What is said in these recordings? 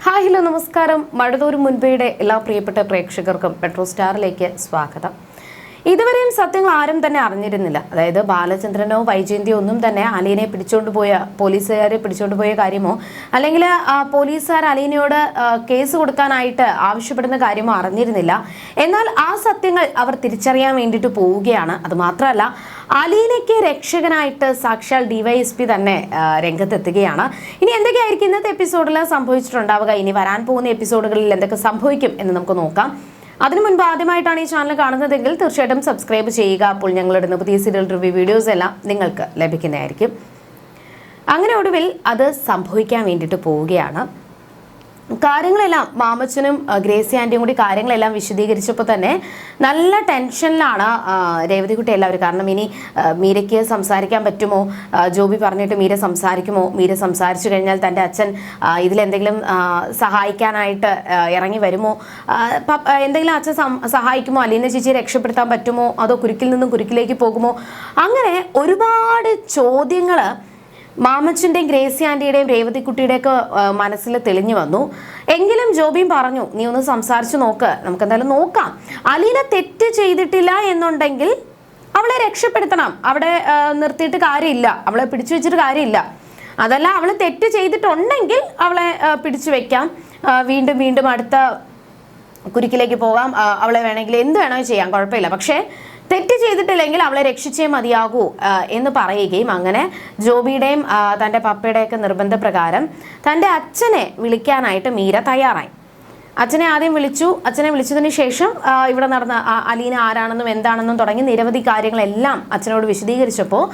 Hi hello നമസ്കാരം. മഴതോറും മുൻപേയുടെ എല്ലാ പ്രിയപ്പെട്ട പ്രേക്ഷകർക്കും പെട്രോ സ്റ്റാറിലേക്ക് സ്വാഗതം. ഇതുവരെയും സത്യങ്ങൾ ആരും തന്നെ അറിഞ്ഞിരുന്നില്ല. അതായത് ബാലചന്ദ്രനോ വൈജയന്തിയോ ഒന്നും തന്നെ അലീനെ പോലീസുകാരെ പിടിച്ചുകൊണ്ട് പോയ കാര്യമോ അല്ലെങ്കിൽ പോലീസുകാർ അലീനയോട് കേസ് കൊടുക്കാനായിട്ട് ആവശ്യപ്പെടുന്ന കാര്യമോ അറിഞ്ഞിരുന്നില്ല. എന്നാൽ ആ സത്യങ്ങൾ അവർ തിരിച്ചറിയാൻ വേണ്ടിയിട്ട് പോവുകയാണ്. അതുമാത്രമല്ല, അലീനയ്ക്ക് രക്ഷകനായിട്ട് സാക്ഷാൽ DYSP തന്നെ രംഗത്തെത്തുകയാണ്. ഇനി എന്തൊക്കെയായിരിക്കും ഇന്നത്തെ എപ്പിസോഡിൽ സംഭവിച്ചിട്ടുണ്ടാവുക, ഇനി വരാൻ പോകുന്ന എപ്പിസോഡുകളിൽ എന്തൊക്കെ സംഭവിക്കും എന്ന് നമുക്ക് നോക്കാം. അതിനു മുൻപ് ആദ്യമായിട്ടാണ് ഈ ചാനൽ കാണുന്നതെങ്കിൽ തീർച്ചയായിട്ടും സബ്സ്ക്രൈബ് ചെയ്യുക. അപ്പോൾ ഞങ്ങളിടുന്ന പുതിയ സീരിയൽ റിവ്യൂ വീഡിയോസ് എല്ലാം നിങ്ങൾക്ക് ലഭിക്കുന്നതായിരിക്കും. അങ്ങനെ ഒടുവിൽ അത് സംഭവിക്കാൻ വേണ്ടിയിട്ട് പോവുകയാണ്. കാര്യങ്ങളെല്ലാം മാമച്ചനും ഗ്രേസി ആൻറ്റിയും കൂടി കാര്യങ്ങളെല്ലാം വിശദീകരിച്ചപ്പോൾ തന്നെ നല്ല ടെൻഷനിലാണ് രേവതികുട്ടി എല്ലാവരും. കാരണം ഇനി മീരയ്ക്ക് സംസാരിക്കാൻ പറ്റുമോ, ജോബി പറഞ്ഞിട്ട് മീര സംസാരിക്കുമോ, മീര സംസാരിച്ചു കഴിഞ്ഞാൽ തൻ്റെ അച്ഛൻ ഇതിലെന്തെങ്കിലും സഹായിക്കാനായിട്ട് ഇറങ്ങി വരുമോ, എന്തെങ്കിലും അച്ഛൻ സഹായിക്കുമോ, അലീന ചേച്ചിയെ രക്ഷപ്പെടുത്താൻ പറ്റുമോ, അതോ കുരുക്കിൽ നിന്നും കുരുക്കിലേക്ക് പോകുമോ, അങ്ങനെ ഒരുപാട് ചോദ്യങ്ങൾ മാമച്ചൻ്റെയും ഗ്രേസി ആൻറ്റിയുടെയും രേവതിക്കുട്ടിയുടെയൊക്കെ മനസ്സിൽ തെളിഞ്ഞു വന്നു. എങ്കിലും ജോബിയും പറഞ്ഞു, നീ ഒന്ന് സംസാരിച്ച് നോക്ക്, നമുക്ക് എന്തായാലും നോക്കാം. അലീന തെറ്റ് ചെയ്തിട്ടില്ല എന്നുണ്ടെങ്കിൽ അവളെ രക്ഷപ്പെടുത്തണം, അവിടെ നിർത്തിയിട്ട് കാര്യമില്ല, അവളെ പിടിച്ചു വെച്ചിട്ട് കാര്യമില്ല. അതല്ല, അവൾ തെറ്റ് ചെയ്തിട്ടുണ്ടെങ്കിൽ അവളെ പിടിച്ചു വെക്കാം, വീണ്ടും വീണ്ടും അടുത്ത കുരുക്കിലേക്ക് പോകാം, അവളെ വേണമെങ്കിൽ എന്ത് വേണമെങ്കിൽ ചെയ്യാം, കുഴപ്പമില്ല. പക്ഷേ തെറ്റ് ചെയ്തിട്ടില്ലെങ്കിൽ അവളെ രക്ഷിച്ചേ മതിയാകൂ എന്ന് പറയുകയും അങ്ങനെ ജോബിയുടെയും തൻ്റെ പപ്പയുടെയൊക്കെ നിർബന്ധപ്രകാരം തൻ്റെ അച്ഛനെ വിളിക്കാനായിട്ട് മീര തയ്യാറായി. അച്ഛനെ ആദ്യം വിളിച്ചു. അച്ഛനെ വിളിച്ചതിന് ശേഷം ഇവിടെ നടന്ന അലീന ആരാണെന്നും എന്താണെന്നും തുടങ്ങി നിരവധി കാര്യങ്ങളെല്ലാം അച്ഛനോട് വിശദീകരിച്ചപ്പോൾ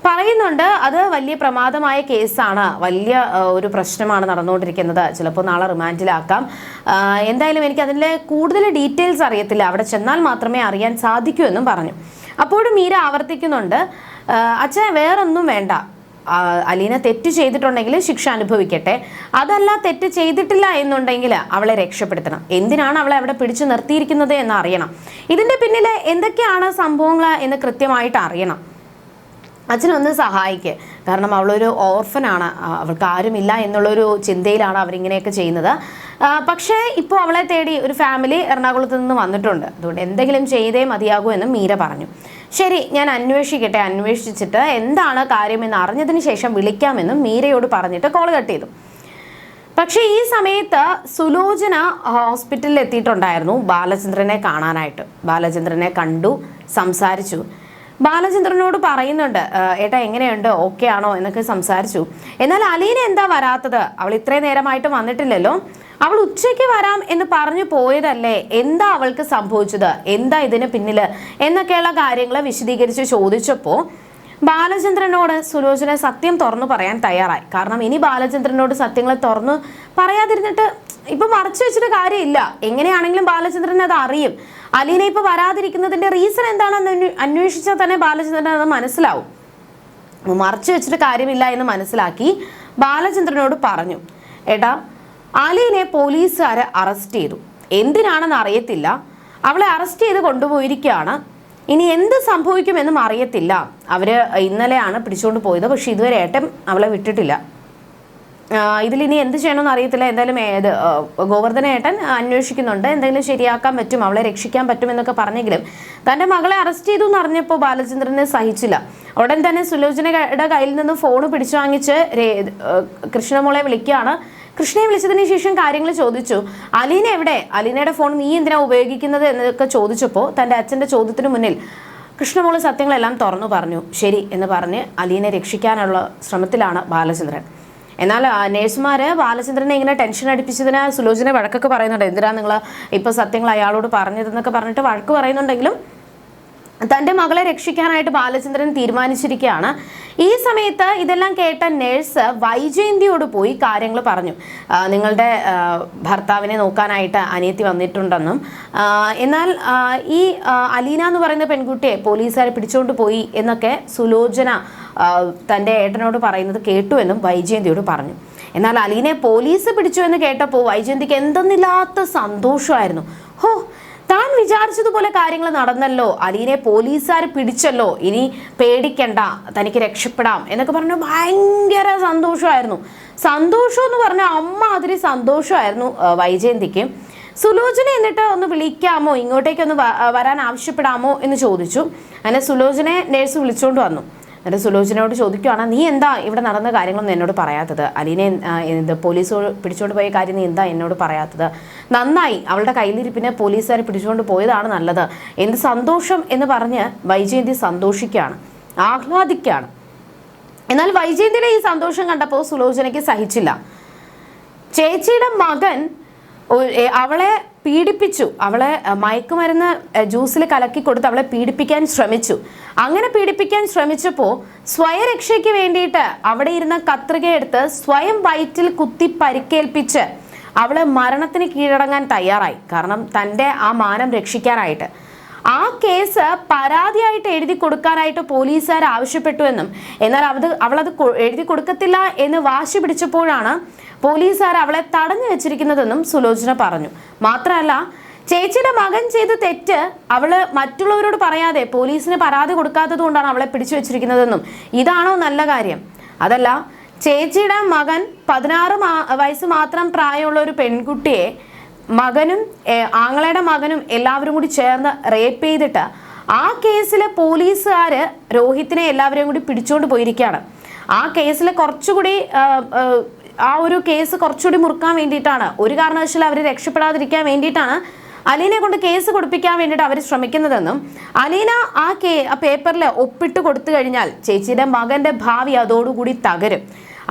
പറയുന്നുണ്ട്, അത് വലിയ പ്രമാദമായ കേസാണ്, വലിയ ഒരു പ്രശ്നമാണ് നടന്നുകൊണ്ടിരിക്കുന്നത്, ചിലപ്പോൾ നാളെ റിമാൻഡിലാക്കാം. എന്തായാലും എനിക്ക് അതിൻ്റെ കൂടുതൽ ഡീറ്റെയിൽസ് അറിയത്തില്ല, അവിടെ ചെന്നാൽ മാത്രമേ അറിയാൻ സാധിക്കൂ എന്നും പറഞ്ഞു. അപ്പോഴും മീര ആവർത്തിക്കുന്നുണ്ട്, അച്ഛൻ വേറൊന്നും വേണ്ട, അലീന തെറ്റ് ചെയ്തിട്ടുണ്ടെങ്കിൽ ശിക്ഷ അനുഭവിക്കട്ടെ, അതല്ല തെറ്റ് ചെയ്തിട്ടില്ല എന്നുണ്ടെങ്കിൽ അവളെ രക്ഷപ്പെടുത്തണം, എന്തിനാണ് അവളെ അവിടെ പിടിച്ചു നിർത്തിയിരിക്കുന്നത് എന്ന് അറിയണം, ഇതിൻ്റെ പിന്നിൽ എന്തൊക്കെയാണ് സംഭവങ്ങൾ എന്ന് കൃത്യമായിട്ട് അറിയണം, അച്ഛനൊന്ന് സഹായിക്കുക. കാരണം അവളൊരു ഓർഫനാണ്, അവൾക്ക് ആരുമില്ല എന്നുള്ളൊരു ചിന്തയിലാണ് അവരിങ്ങനെയൊക്കെ ചെയ്യുന്നത്. പക്ഷേ ഇപ്പോൾ അവളെ തേടി ഒരു ഫാമിലി എറണാകുളത്ത് നിന്ന് വന്നിട്ടുണ്ട്, അതുകൊണ്ട് എന്തെങ്കിലും ചെയ്തേ മതിയാകൂ എന്ന് മീര പറഞ്ഞു. ശരി, ഞാൻ അന്വേഷിക്കട്ടെ, അന്വേഷിച്ചിട്ട് എന്താണ് കാര്യമെന്ന് അറിഞ്ഞതിന് ശേഷം വിളിക്കാമെന്നും മീരയോട് പറഞ്ഞിട്ട് കോൾ കട്ട് ചെയ്തു. പക്ഷേ ഈ സമയത്ത് സുലോചന ഹോസ്പിറ്റലിൽ എത്തിയിട്ടുണ്ടായിരുന്നു ബാലചന്ദ്രനെ കാണാനായിട്ട്. ബാലചന്ദ്രനെ കണ്ടു, സംസാരിച്ചു. ബാലചന്ദ്രനോട് പറയുന്നുണ്ട്, ഏട്ടാ എങ്ങനെയുണ്ട്, ഓക്കെ ആണോ എന്നൊക്കെ സംസാരിച്ചു. എന്നാൽ അലീന എന്താ വരാത്തത്, അവൾ ഇത്രയും നേരമായിട്ട് വന്നിട്ടില്ലല്ലോ, അവൾ ഉച്ചയ്ക്ക് വരാം എന്ന് പറഞ്ഞു പോയതല്ലേ, എന്താ അവൾക്ക് സംഭവിച്ചത്, എന്താ ഇതിന് പിന്നിൽ എന്നൊക്കെയുള്ള കാര്യങ്ങൾ വിശദീകരിച്ച് ചോദിച്ചപ്പോൾ ബാലചന്ദ്രനോട് സുലോചന സത്യം തുറന്നു പറയാൻ തയ്യാറായി. കാരണം ഇനി ബാലചന്ദ്രനോട് സത്യങ്ങൾ തുറന്നു പറയാതിരുന്നിട്ട് ഇപ്പൊ മറച്ചു വെച്ചിട്ട് കാര്യമില്ല, എങ്ങനെയാണെങ്കിലും ബാലചന്ദ്രൻ അത് അറിയും. അലീന ഇപ്പൊ വരാതിരിക്കുന്നതിന്റെ റീസൺ എന്താണെന്ന് അന്വേഷിച്ചാൽ തന്നെ ബാലചന്ദ്രൻ അത് മനസ്സിലാവും. മറച്ചു വെച്ചിട്ട് കാര്യമില്ല എന്ന് മനസ്സിലാക്കി ബാലചന്ദ്രനോട് പറഞ്ഞു, ഏട്ടാ അലീനെ പോലീസുകാരെ അറസ്റ്റ് ചെയ്തു, എന്തിനാണെന്ന് അറിയത്തില്ല, അവളെ അറസ്റ്റ് ചെയ്ത് കൊണ്ടുപോയിരിക്കുകയാണ്, ഇനി എന്ത് സംഭവിക്കുമെന്നും അറിയത്തില്ല, അവര് ഇന്നലെയാണ് പിടിച്ചുകൊണ്ട് പോയത്, പക്ഷെ ഇതുവരെ ഏട്ടൻ അവളെ വിട്ടിട്ടില്ല, ഇതിലിനി എന്ത് ചെയ്യണമെന്ന് അറിയത്തില്ല, എന്തായാലും ഗോവർദ്ധന ഏട്ടൻ അന്വേഷിക്കുന്നുണ്ട്, എന്തെങ്കിലും ശരിയാക്കാൻ പറ്റും, അവളെ രക്ഷിക്കാൻ പറ്റുമെന്നൊക്കെ പറഞ്ഞെങ്കിലും തൻ്റെ മകളെ അറസ്റ്റ് ചെയ്തു എന്ന് അറിഞ്ഞപ്പോൾ ബാലചന്ദ്രനെ സഹിച്ചില്ല. ഉടൻ തന്നെ സുലോചനയുടെ കയ്യിൽ നിന്ന് ഫോൺ പിടിച്ചു വാങ്ങിച്ച് കൃഷ്ണമോളെ വിളിക്കുകയാണ്. കൃഷ്ണയെ വിളിച്ചതിന് ശേഷം കാര്യങ്ങൾ ചോദിച്ചു. അലീന എവിടെ, അലീനയുടെ ഫോൺ നീ എന്തിനാ ഉപയോഗിക്കുന്നത് എന്നൊക്കെ ചോദിച്ചപ്പോൾ തൻ്റെ അച്ഛൻ്റെ ചോദ്യത്തിന് മുന്നിൽ കൃഷ്ണമോള് സത്യങ്ങളെല്ലാം തുറന്നു പറഞ്ഞു. ശരി എന്ന് പറഞ്ഞ് അലീനെ രക്ഷിക്കാനുള്ള ശ്രമത്തിലാണ് ബാലചന്ദ്രൻ. എന്നാൽ നേഴ്സുമാർ ബാലചന്ദ്രനെ ഇങ്ങനെ ടെൻഷൻ അടിപ്പിച്ചതിന് സുലോചന വഴക്കൊക്കെ പറയുന്നുണ്ട്, എന്തിനാ നിങ്ങൾ ഇപ്പോൾ സത്യങ്ങൾ അയാളോട് പറഞ്ഞതെന്നൊക്കെ പറഞ്ഞിട്ട് വഴക്ക് പറയുന്നുണ്ടെങ്കിലും തൻ്റെ മകളെ രക്ഷിക്കാനായിട്ട് ബാലചന്ദ്രൻ തീരുമാനിച്ചിരിക്കുകയാണ്. ഈ സമയത്ത് ഇതെല്ലാം കേട്ട നേഴ്സ് വൈജയന്തിയോട് പോയി കാര്യങ്ങൾ പറഞ്ഞു. നിങ്ങളുടെ ഭർത്താവിനെ നോക്കാനായിട്ട് അനിയത്തി വന്നിട്ടുണ്ടെന്നും എന്നാൽ ഈ അലീന എന്ന് പറയുന്ന പെൺകുട്ടിയെ പോലീസുകാർ പിടിച്ചുകൊണ്ട് പോയി എന്നൊക്കെ സുലോചന തൻ്റെ ഏട്ടനോട് പറയുന്നത് കേട്ടു എന്നും വൈജയന്തിയോട് പറഞ്ഞു. എന്നാൽ അലീനെ പോലീസ് പിടിച്ചു എന്ന് കേട്ടപ്പോൾ വൈജയന്തിക്ക് എന്തെന്നില്ലാത്ത സന്തോഷമായിരുന്നു. ഹോ, താൻ വിചാരിച്ചതുപോലെ കാര്യങ്ങൾ നടന്നല്ലോ, അലീനെ പോലീസുകാർ പിടിച്ചല്ലോ, ഇനി പേടിക്കണ്ട, തനിക്ക് രക്ഷപ്പെടാം എന്നൊക്കെ പറഞ്ഞു ഭയങ്കര സന്തോഷമായിരുന്നു. സന്തോഷം എന്ന് പറഞ്ഞാൽ അമ്മാതിരി സന്തോഷമായിരുന്നു വൈജയന്തിക്ക്. സുലോചന എന്നിട്ട് ഒന്ന് വിളിക്കാമോ, ഇങ്ങോട്ടേക്കൊന്ന് വരാൻ ആവശ്യപ്പെടാമോ എന്ന് ചോദിച്ചു. അങ്ങനെ സുലോചനെ നേഴ്സ് വിളിച്ചുകൊണ്ട് വന്നു. എന്നിട്ട് സുലോചനയോട് ചോദിക്കുകയാണ്, നീ എന്താ ഇവിടെ നടന്ന കാര്യങ്ങളൊന്നും എന്നോട് പറയാത്തത്? അലീനെ പോലീസ് പിടിച്ചുകൊണ്ട് പോയ കാര്യം നീ എന്താ എന്നോട് പറയാത്തത്? നന്നായി, അവളുടെ കയ്യിലിരിപ്പിനെ പോലീസുകാർ പിടിച്ചുകൊണ്ട് പോയതാണ് നല്ലത്. എന്ത് സന്തോഷം എന്ന് പറഞ്ഞ് വൈജയന്തി സന്തോഷിക്കുകയാണ്, ആഹ്ലാദിക്കുകയാണ്. എന്നാൽ വൈജയന്തിയുടെ ഈ സന്തോഷം കണ്ടപ്പോൾ സുലോചനയ്ക്ക് സഹിച്ചില്ല. ചേച്ചിയുടെ മകൻ അവളെ പീഡിപ്പിച്ചു, അവളെ മയക്കുമരുന്ന് ജ്യൂസിൽ കലക്കി കൊടുത്ത് അവളെ പീഡിപ്പിക്കാൻ ശ്രമിച്ചു. അങ്ങനെ പീഡിപ്പിക്കാൻ ശ്രമിച്ചപ്പോൾ സ്വയരക്ഷയ്ക്ക് വേണ്ടിയിട്ട് അവിടെ ഇരുന്ന കത്രികയെടുത്ത് സ്വയം വയറ്റിൽ കുത്തി പരിക്കേൽപ്പിച്ച് അവളെ മരണത്തിന് കീഴടങ്ങാൻ തയ്യാറായി. കാരണം തൻ്റെ ആ മാനം രക്ഷിക്കാനായിട്ട്. ആ കേസ് പരാതിയായിട്ട് എഴുതി കൊടുക്കാനായിട്ട് പോലീസുകാർ ആവശ്യപ്പെട്ടുവെന്നും എന്നാൽ അവളത് എഴുതി കൊടുക്കത്തില്ല എന്ന് വാശി പിടിച്ചപ്പോഴാണ് പോലീസുകാർ അവളെ തടഞ്ഞു വെച്ചിരിക്കുന്നതെന്നും സുലോചന പറഞ്ഞു. മാത്രമല്ല, ചേച്ചിയുടെ മകൻ ചെയ്ത തെറ്റ് അവള് മറ്റുള്ളവരോട് പറയാതെ പോലീസിന് പരാതി കൊടുക്കാത്തത് കൊണ്ടാണ് അവളെ പിടിച്ചു വെച്ചിരിക്കുന്നതെന്നും ഇതാണോ നല്ല കാര്യം? അതല്ല, ചേച്ചിയുടെ മകൻ 16 വയസ്സ് മാത്രം പ്രായമുള്ള ഒരു പെൺകുട്ടിയെ മകനും ആങ്ങളയുടെ മകനും എല്ലാവരും കൂടി ചേർന്ന് റേപ്പ് ചെയ്തിട്ട് ആ കേസിലെ പോലീസുകാർ രോഹിത്തിനെ എല്ലാവരെയും കൂടി പിടിച്ചുകൊണ്ട് പോയിരിക്കുകയാണ്. ആ കേസിൽ കുറച്ചുകൂടി ആ ഒരു കേസ് കുറച്ചുകൂടി മുറുക്കാൻ വേണ്ടിയിട്ടാണ്, ഒരു കാരണവശാലും അവർ രക്ഷപ്പെടാതിരിക്കാൻ വേണ്ടിയിട്ടാണ് അലീനെ കൊണ്ട് കേസ് കൊടുപ്പിക്കാൻ വേണ്ടിയിട്ട് അവർ ശ്രമിക്കുന്നതെന്നും അലീന ആ പേപ്പറിൽ ഒപ്പിട്ട് കൊടുത്തു കഴിഞ്ഞാൽ ചേച്ചിയുടെ മകന്റെ ഭാവി അതോടുകൂടി തകരും.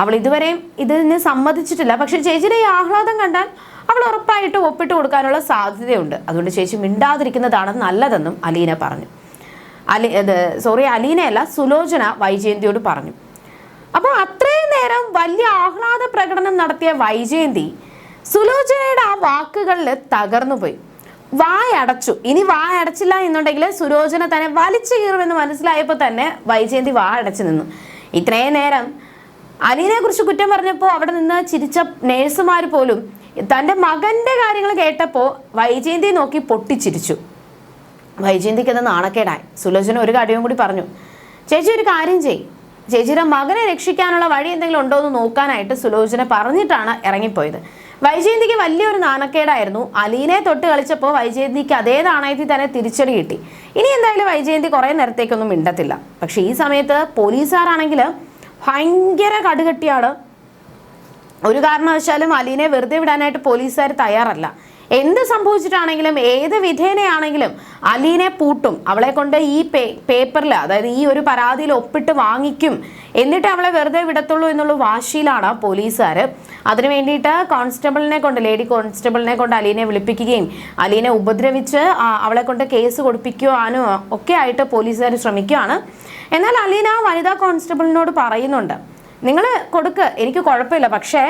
അവൾ ഇതുവരെയും ഇതിന് സമ്മതിച്ചിട്ടില്ല. പക്ഷെ ചേച്ചിയുടെ ഈ ആഹ്ലാദം കണ്ടാൽ അവൾ ഉറപ്പായിട്ട് ഒപ്പിട്ട് കൊടുക്കാനുള്ള സാധ്യതയുണ്ട്. അതുകൊണ്ട് ചേച്ചി മിണ്ടാതിരിക്കുന്നതാണ് നല്ലതെന്നും അലീന പറഞ്ഞു. അലീനയല്ല, സുലോചന വൈജയന്തിയോട് പറഞ്ഞു. അപ്പോൾ അത്രയും നേരം വലിയ ആഹ്ലാദ പ്രകടനം നടത്തിയ വൈജയന്തി സുലോചനയുടെ ആ വാക്കുകളിൽ തകർന്നുപോയി. വായടച്ചു. ഇനി വായടച്ചില്ല എന്നുണ്ടെങ്കിൽ സുലോചന തന്നെ വലിച്ചു കീറുമെന്ന് മനസ്സിലായപ്പോൾ തന്നെ വൈജയന്തി വായടച്ചു നിന്നു. ഇത്രയും നേരം അലീനെ കുറിച്ച് കുറ്റം പറഞ്ഞപ്പോൾ അവിടെ നിന്ന് ചിരിച്ച നേഴ്സുമാർ പോലും തൻ്റെ മകന്റെ കാര്യങ്ങൾ കേട്ടപ്പോൾ വൈജയന്തി നോക്കി പൊട്ടിച്ചിരിച്ചു. വൈജയന്തിക്ക് അത് നാണക്കേടായി. സുലോചന ഒരു കാര്യവും കൂടി പറഞ്ഞു, ചേച്ചി ഒരു കാര്യം ചെയ്യും, ചേച്ചിയുടെ മകനെ രക്ഷിക്കാനുള്ള വഴി എന്തെങ്കിലും ഉണ്ടോ എന്ന് നോക്കാനായിട്ട് സുലോചന പറഞ്ഞിട്ടാണ് ഇറങ്ങിപ്പോയത്. വൈജയന്തിക്ക് വലിയൊരു നാണക്കേടായിരുന്നു. അലീനെ തൊട്ട് കളിച്ചപ്പോൾ വൈജയന്തിക്ക് അതേ നാണയത്തിൽ തന്നെ തിരിച്ചടി കിട്ടി. ഇനി എന്തായാലും വൈജയന്തി കുറേ നേരത്തേക്കൊന്നും മിണ്ടത്തില്ല. പക്ഷെ ഈ സമയത്ത് പോലീസുകാരാണെങ്കിൽ ഭയങ്കര കടുകട്ടിയാണ്. ഒരു കാരണവശാലും അലീനെ വെറുതെ വിടാനായിട്ട് പോലീസുകാർ തയ്യാറല്ല. എന്ത് സംഭവിച്ചിട്ടാണെങ്കിലും ഏത് വിധേനയാണെങ്കിലും അലീനെ പൂട്ടും. അവളെ കൊണ്ട് ഈ പേപ്പറിൽ, അതായത് ഈ ഒരു പരാതിയിൽ ഒപ്പിട്ട് വാങ്ങിക്കും, എന്നിട്ട് അവളെ വെറുതെ വിടത്തുള്ളൂ എന്നുള്ള വാശിയിലാണ് പോലീസുകാർ. അതിനു വേണ്ടിയിട്ട് ലേഡി കോൺസ്റ്റബിളിനെ കൊണ്ട് അലീനെ വിളിപ്പിക്കുകയും അലീനെ ഉപദ്രവിച്ച് അവളെ കൊണ്ട് കേസ് കൊടുപ്പിക്കുവാനും ഒക്കെ ആയിട്ട് പോലീസുകാർ ശ്രമിക്കുകയാണ്. എന്നാൽ അലീന വനിതാ കോൺസ്റ്റബിളിനോട് പറയുന്നുണ്ട്, നിങ്ങൾ കൊടുക്ക്, എനിക്ക് കുഴപ്പമില്ല, പക്ഷേ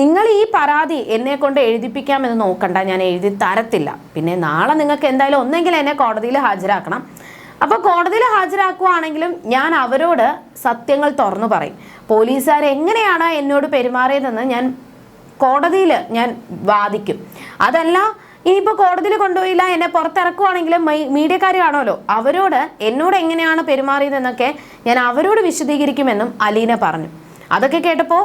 നിങ്ങൾ ഈ പരാതി എന്നെ കൊണ്ട് എഴുതിപ്പിക്കാമെന്ന് നോക്കണ്ട, ഞാൻ എഴുതി തരത്തില്ല. പിന്നെ നാളെ നിങ്ങൾക്ക് എന്തായാലും ഒന്നെങ്കിൽ എന്നെ കോടതിയിൽ ഹാജരാക്കണം. അപ്പോൾ കോടതിയിൽ ഹാജരാക്കുവാണെങ്കിലും ഞാൻ അവരോട് സത്യങ്ങൾ തുറന്നു പറയും. പോലീസുകാർ എങ്ങനെയാണ് എന്നോട് പെരുമാറിയതെന്ന് ഞാൻ കോടതിയിൽ ഞാൻ വാദിക്കും. അതല്ല, ഇനിയിപ്പോൾ കോടതിയിൽ കൊണ്ടുപോയില്ല, എന്നെ പുറത്തിറക്കുവാണെങ്കിലും മീഡിയക്കാർ കാണുമല്ലോ, അവരോട് എന്നോട് എങ്ങനെയാണ് പെരുമാറിയതെന്നൊക്കെ ഞാൻ അവരോട് വിശദീകരിക്കുമെന്നും അലീന പറഞ്ഞു. അതൊക്കെ കേട്ടപ്പോൾ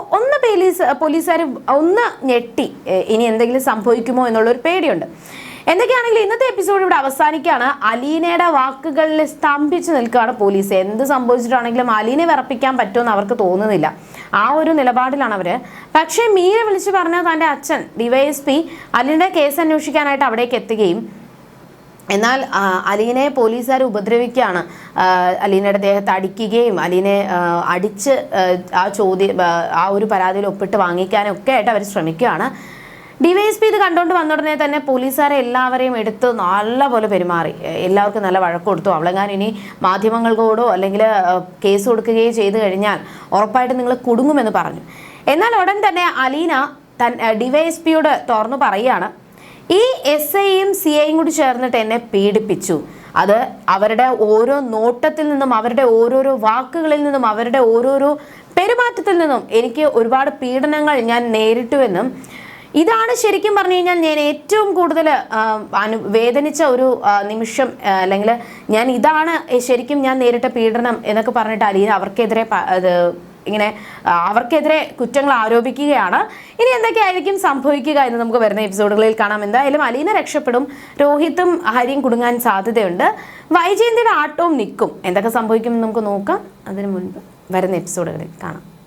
പോലീസുകാർ ഒന്ന് ഞെട്ടി. ഇനി എന്തെങ്കിലും സംഭവിക്കുമോ എന്നുള്ളൊരു പേടിയുണ്ട്. എന്തൊക്കെയാണെങ്കിലും ഇന്നത്തെ എപ്പിസോഡ് ഇവിടെ അവസാനിക്കുകയാണ്. അലീനയുടെ വാക്കുകളിൽ സ്തംഭിച്ച് നിൽക്കുകയാണ് പോലീസ്. എന്ത് സംഭവിച്ചിട്ടാണെങ്കിലും അലീനെ വിറപ്പിക്കാൻ പറ്റുമെന്ന് അവർക്ക് തോന്നുന്നില്ല. ആ ഒരു നിലപാടിലാണ് അവർ. പക്ഷേ മീര വിളിച്ചു പറഞ്ഞ തൻ്റെ അച്ഛൻ DYSP അലീനയുടെ കേസ് അന്വേഷിക്കാനായിട്ട് അവിടേക്ക് എത്തുകയും എന്നാൽ അലീനെ പോലീസുകാർ ഉപദ്രവിക്കുകയാണ്. അലീനയുടെ ദേഹത്ത് അടിക്കുകയും അലീനെ അടിച്ച് ആ ഒരു പരാതിയിൽ ഒപ്പിട്ട് വാങ്ങിക്കാനൊക്കെ ആയിട്ട് അവർ ശ്രമിക്കുകയാണ്. DYSP ഇത് കണ്ടുകൊണ്ട് വന്ന ഉടനെ തന്നെ പോലീസുകാരെ എല്ലാവരെയും എടുത്ത് നല്ലപോലെ പെരുമാറി. എല്ലാവർക്കും നല്ല വഴക്ക് കൊടുത്തു. അവളെങ്ങാനും ഇനി മാധ്യമങ്ങൾക്കോടോ അല്ലെങ്കിൽ കേസ് കൊടുക്കുകയോ ചെയ്തു കഴിഞ്ഞാൽ ഉറപ്പായിട്ട് നിങ്ങൾ കുടുങ്ങുമെന്ന് പറഞ്ഞു. എന്നാൽ ഉടൻ തന്നെ അലീന DYSPയോട് തുറന്നു പറയുകയാണ്, ഈ SIയും CIയും കൂടി ചേർന്നിട്ട് എന്നെ പീഡിപ്പിച്ചു. അത് അവരുടെ ഓരോ നോട്ടത്തിൽ നിന്നും അവരുടെ ഓരോരോ വാക്കുകളിൽ നിന്നും അവരുടെ ഓരോരോ പെരുമാറ്റത്തിൽ നിന്നും എനിക്ക് ഒരുപാട് പീഡനങ്ങൾ ഞാൻ നേരിട്ടുവെന്നും ഇതാണ് ശരിക്കും പറഞ്ഞു കഴിഞ്ഞാൽ ഞാൻ ഏറ്റവും കൂടുതൽ വേദനിച്ച ഒരു നിമിഷം, അല്ലെങ്കിൽ ഇതാണ് ശരിക്കും ഞാൻ നേരിട്ട പീഡനം എന്നൊക്കെ പറഞ്ഞിട്ട് അലീന അവർക്കെതിരെ ഇങ്ങനെ അവർക്കെതിരെ കുറ്റങ്ങൾ ആരോപിക്കുകയാണ്. ഇനി എന്തൊക്കെയായിരിക്കും സംഭവിക്കുക എന്ന് നമുക്ക് വരുന്ന എപ്പിസോഡുകളിൽ കാണാം. എന്തായാലും അലീന രക്ഷപ്പെടും, രോഹിത്തും ഹരിയും കുടുങ്ങാൻ സാധ്യതയുണ്ട്, വൈജയന്തിയുടെ ആട്ടവും നിൽക്കും. എന്തൊക്കെ സംഭവിക്കുമെന്ന് നമുക്ക് നോക്കാം. അതിനു മുൻപ് വരുന്ന എപ്പിസോഡുകളിൽ കാണാം.